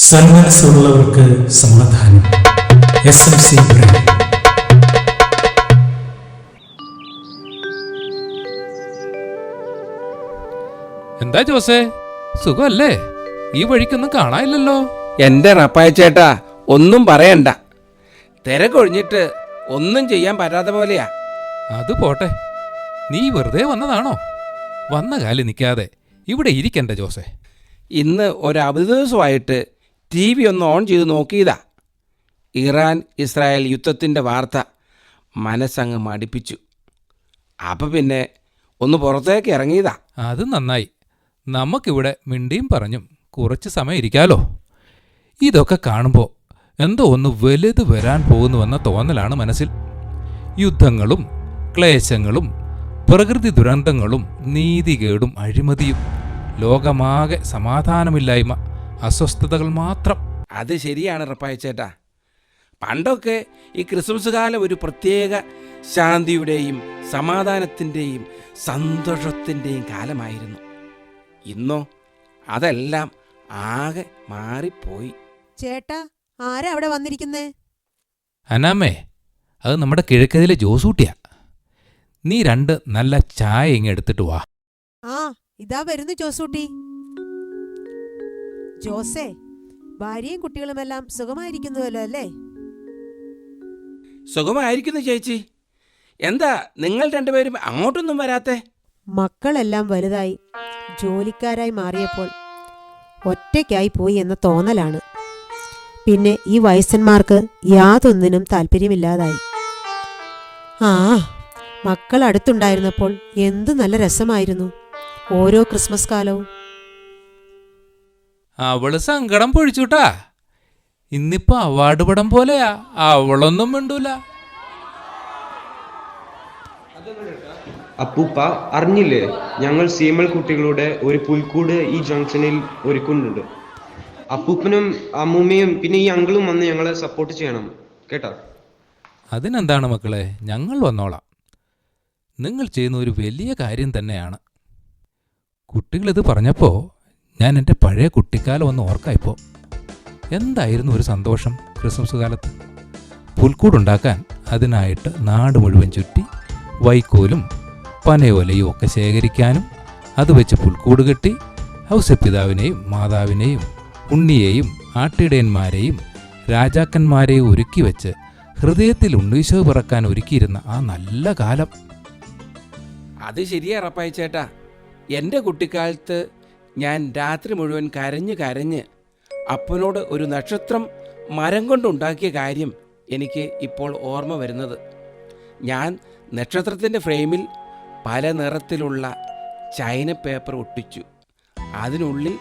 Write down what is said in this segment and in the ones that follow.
സന്മനസ്സുള്ളവർക്ക് സമാധാനം. SMC brand. എന്താ ജോസേ, സുഖമല്ലേ? ഈ വഴിക്കൊന്നും കാണാനില്ലല്ലോ. എന്റെ റപ്പായ ചേട്ടാ, ഒന്നും പറയണ്ട. തിരക്കൊഴിഞ്ഞിട്ട് ഒന്നും ചെയ്യാൻ പറ്റാത്ത പോലെയാ. അത് പോട്ടെ, നീ വെറുതെ വന്നതാണോ? വന്ന കാലി നിൽക്കാതെ ഇവിടെ ഇരിക്കണ്ട ജോസേ. ഇന്ന് ഒരു അവധി ദിവസമായിട്ട് TV ഒന്ന് ഓൺ ചെയ്ത് നോക്കിയതാ. ഇറാൻ ഇസ്രായേൽ യുദ്ധത്തിൻ്റെ വാർത്ത മനസ്സങ്ങ് മടിപ്പിച്ചു. അപ്പം പിന്നെ ഒന്ന് പുറത്തേക്ക് ഇറങ്ങിയതാ. അത് നന്നായി. നമുക്കിവിടെ മിണ്ടിയും പറഞ്ഞും കുറച്ച് സമയം ഇരിക്കാലോ. ഇതൊക്കെ കാണുമ്പോൾ എന്തോ ഒന്ന് വലുത് വരാൻ പോകുന്നുവെന്ന തോന്നലാണ് മനസ്സിൽ. യുദ്ധങ്ങളും ക്ലേശങ്ങളും പ്രകൃതി ദുരന്തങ്ങളും നീതികേടും അഴിമതിയും, ലോകമാകെ സമാധാനമില്ലായ്മ, അസ്വസ്ഥതകൾ മാത്രം. അത് ശരിയാണ് റപ്പായ ചേട്ടാ. പണ്ടൊക്കെ ഈ ക്രിസ്മസ് കാലം ഒരു പ്രത്യേക ശാന്തിയുടെയും സമാധാനത്തിൻ്റെയും സന്തോഷത്തിൻ്റെയും കാലമായിരുന്നു. ഇന്നോ അതെല്ലാം ആകെ മാറിപ്പോയി. ചേട്ടാ, ആരാ അവിടെ വന്നിരിക്കുന്നേ? അനാമേ, അത് നമ്മുടെ കിഴക്കതിലെ ജോസൂട്ടിയാ. നീ 2 നല്ല ചായ ഇങ്ങ് എടുത്തിട്ട് വാ. ആ, ഇതാ വരുന്നു ജോസൂട്ടി. ജോസേ, ഭാര്യയും കുട്ടികളുമെല്ലാം സുഖമായിരിക്കുന്നുവല്ലോ അല്ലേ? സുഖമായിരിക്കുന്നു ചേച്ചി. എന്താ നിങ്ങൾ രണ്ടുപേരും അങ്ങോട്ടൊന്നും വരാത്തെ? മക്കളെല്ലാം വലുതായി ജോലിക്കാരായി മാറിയപ്പോൾ ഒറ്റയ്ക്കായി പോയി എന്ന തോന്നലാണ്. പിന്നെ ഈ വയസ്സന്മാർക്ക് യാതൊന്നിനും താല്പര്യമില്ലാതായി. ആ, മക്കൾ അടുത്തുണ്ടായിരുന്നപ്പോൾ എന്ത് നല്ല രസമായിരുന്നു ഓരോ ക്രിസ്മസ് കാലവും. അവള് സങ്കടം പൊഴിച്ചുട്ടാ. ഇന്നിപ്പോ അവാർഡ് പടം പോലെയാ, അവളൊന്നും മിണ്ടൂല. അപ്പൂപ്പ അറിഞ്ഞില്ലേ, ഞങ്ങൾ സീമൽ കുട്ടികളുടെ ഒരു പുൽക്കൂട് ഈ ജംഗ്ഷനിൽ ഒരുക്കുന്നുണ്ട്. അപ്പൂപ്പനും അമ്മൂമ്മയും പിന്നെ ഈ അങ്കിളും വന്ന് ഞങ്ങളെ സപ്പോർട്ട് ചെയ്യണം കേട്ടോ. അതിനെന്താണ് മക്കളെ, ഞങ്ങൾ വന്നോളാം. നിങ്ങൾ ചെയ്യുന്ന ഒരു വലിയ കാര്യം തന്നെയാണ്. കുട്ടികളിത് പറഞ്ഞപ്പോൾ ഞാൻ എൻ്റെ പഴയ കുട്ടിക്കാലം ഒന്ന് ഓർക്കായിപ്പോൾ. എന്തായിരുന്നു ഒരു സന്തോഷം ക്രിസ്മസ് കാലത്ത്. പുൽക്കൂടുണ്ടാക്കാൻ അതിനായിട്ട് നാട് മുഴുവൻ ചുറ്റി വൈക്കോലും പനയോലയും ഒക്കെ ശേഖരിക്കാനും അത് വെച്ച് പുൽക്കൂട് കെട്ടി ഔസപിതാവിനെയും മാതാവിനെയും ഉണ്ണിയെയും ആട്ടിടയന്മാരെയും രാജാക്കന്മാരെയും ഒരുക്കി വെച്ച് ഹൃദയത്തിൽ ഉണ്ണീശോ പിറക്കാൻ ഒരുക്കിയിരുന്ന ആ നല്ല കാലം. അത് ശരിയാ റപ്പായ ചേട്ടാ. എൻ്റെ കുട്ടിക്കാലത്ത് ഞാൻ രാത്രി മുഴുവൻ കരഞ്ഞ് അപ്പനോട് ഒരു നക്ഷത്രം മരം കൊണ്ടുണ്ടാക്കിയ കാര്യം എനിക്ക് ഇപ്പോൾ ഓർമ്മ വരുന്നത്. ഞാൻ നക്ഷത്രത്തിൻ്റെ ഫ്രെയിമിൽ പല നിറത്തിലുള്ള ചൈന പേപ്പർ ഒട്ടിച്ചു. അതിനുള്ളിൽ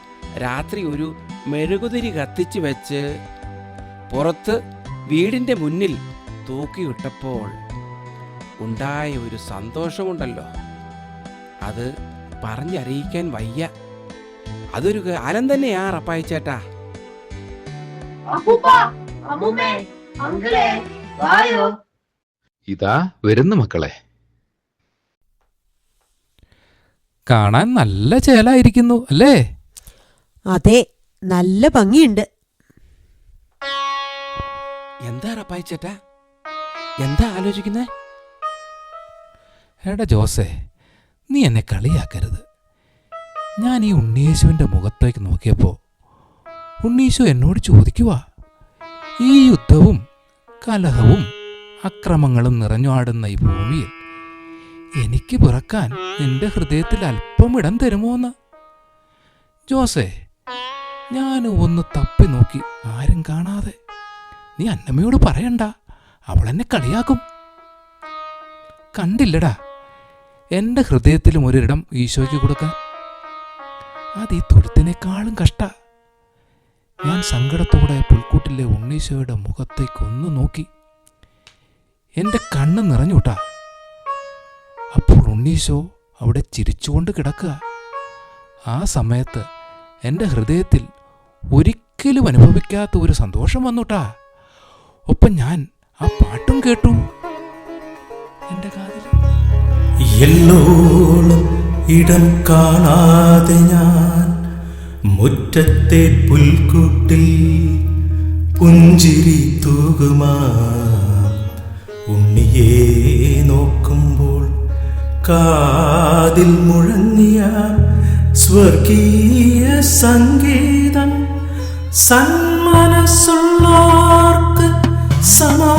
രാത്രി ഒരു മെഴുകുതിരി കത്തിച്ച് വെച്ച് പുറത്ത് വീടിൻ്റെ മുന്നിൽ തൂക്കിയിട്ടപ്പോൾ ഉണ്ടായ ഒരു സന്തോഷമുണ്ടല്ലോ, അത് പറഞ്ഞറിയിക്കാൻ വയ്യ. അതൊരു കാലം തന്നെയാ റപ്പായ ചേട്ടാ. ഇതാ വരുന്നു മക്കളെ. കാണാൻ നല്ല ചേലായിരിക്കുന്നു അല്ലേ? അതെ, നല്ല ഭംഗിയുണ്ട്. എന്താ റപ്പായ ചേട്ടാ, എന്താ ആലോചിക്കുന്നേ? എടാ ജോസേ, നീ എന്നെ കളിയാക്കരുത്. ഞാൻ ഈ ഉണ്ണീശുവിൻ്റെ മുഖത്തേക്ക് നോക്കിയപ്പോൾ ഉണ്ണീശു എന്നോട് ചോദിക്കുക, ഈ യുദ്ധവും കലഹവും അക്രമങ്ങളും നിറഞ്ഞാടുന്ന ഈ ഭൂമിയിൽ എനിക്ക് പിറക്കാൻ നിന്റെ ഹൃദയത്തിൽ അല്പം ഇടം തരുമോന്ന്. ജോസേ, ഞാൻ ഒന്ന് തപ്പി നോക്കി, ആരും കാണാതെ. നീ അന്നമ്മയോട് പറയണ്ട, അവളെന്നെ കളിയാക്കും. കണ്ടില്ലടാ, എൻ്റെ ഹൃദയത്തിലും ഒരിടം ഈശോയ്ക്ക് കൊടുക്കാൻ. അത് ഈ തൊഴുത്തിനേക്കാളും കഷ്ട. ഞാൻ സങ്കടത്തോടെ പുൽക്കൂട്ടിലെ ഉണ്ണീശോയുടെ മുഖത്തേക്ക് ഒന്ന് നോക്കി. എൻ്റെ കണ്ണ് നിറഞ്ഞുട്ടാ. അപ്പോൾ ഉണ്ണീശോ അവിടെ ചിരിച്ചുകൊണ്ട് കിടക്കുക. ആ സമയത്ത് എൻ്റെ ഹൃദയത്തിൽ ഒരിക്കലും അനുഭവിക്കാത്ത ഒരു സന്തോഷം വന്നുട്ടാ. ഒപ്പം ഞാൻ ആ പാട്ടും കേട്ടു എൻ്റെ കാതിൽ. എല്ലോളം ഇടം കാണാതെ ഞാൻ മുറ്റത്തെ പുൽക്കൂട്ടിൽ ഉരുകുമാ ഉണ്ണിയെ നോക്കുമ്പോൾ കാതിൽ മുഴങ്ങിയ സ്വർഗീയ സംഗീതം സന്മനസ്സുള്ളോർക്ക് സമാ